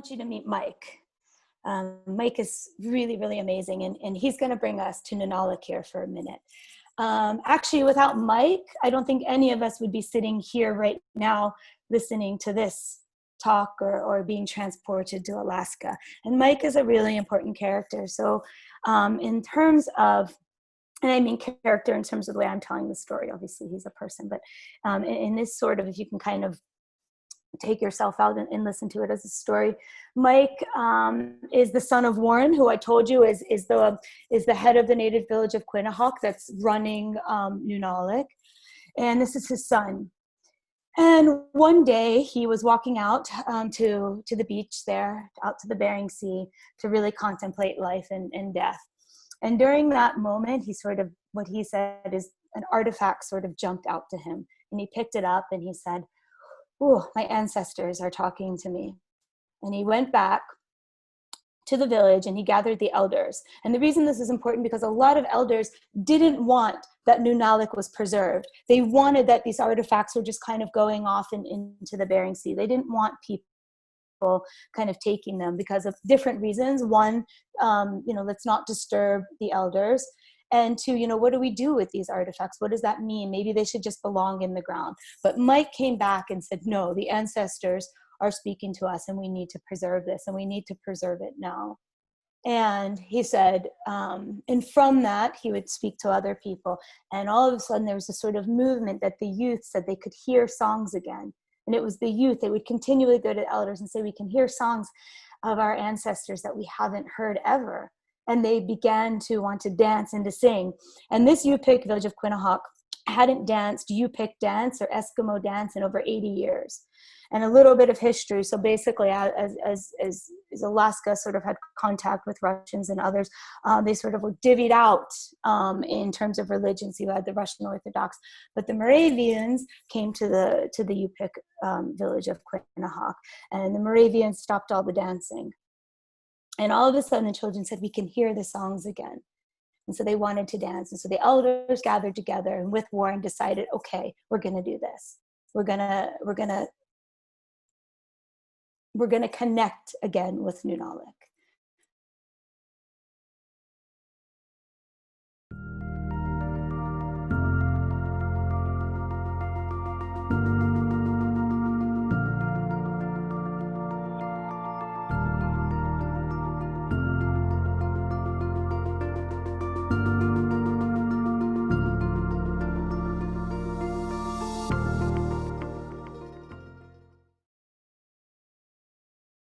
want you to meet Mike. Mike is really, really amazing, and he's going to bring us to Nunalak here for a minute. Actually, without Mike, I don't think any of us would be sitting here right now listening to this talk or being transported to Alaska. And Mike is a really important character. So in terms of, and I mean character in terms of the way I'm telling the story, obviously he's a person, but in this sort of, if you can kind of take yourself out and listen to it as a story. Mike is the son of Warren, who I told you is the head of the native village of Quinnahock that's running Nunalak. And this is his son. And one day he was walking out to the beach there, out to the Bering Sea, to really contemplate life and death. And during that moment, he sort of, what he said is an artifact sort of jumped out to him. And he picked it up and he said, "Oh, my ancestors are talking to me." And he went back to the village and he gathered the elders. And the reason this is important because a lot of elders didn't want that Nunalak was preserved. They wanted that these artifacts were just kind of going off into the Bering Sea. They didn't want people kind of taking them because of different reasons. One, let's not disturb the elders. And two, what do we do with these artifacts? What does that mean? Maybe they should just belong in the ground. But Mike came back and said, no, the ancestors are speaking to us and we need to preserve this and we need to preserve it now. And he said, and from that, he would speak to other people. And all of a sudden there was a sort of movement that the youth said they could hear songs again. And it was the youth that would continually go to elders and say, we can hear songs of our ancestors that we haven't heard ever. And they began to want to dance and to sing. And this Yupik village of Quinnahock hadn't danced Yupik dance or Eskimo dance in over 80 years. And a little bit of history. So basically, as Alaska sort of had contact with Russians and others, they sort of were divvied out in terms of religions. You had the Russian Orthodox, but the Moravians came to the Yupik village of Quinnahock, and the Moravians stopped all the dancing. And all of a sudden, the children said, we can hear the songs again. And so they wanted to dance. And so the elders gathered together and with Warren decided, okay, we're going to do this. We're going to connect again with Nunalak.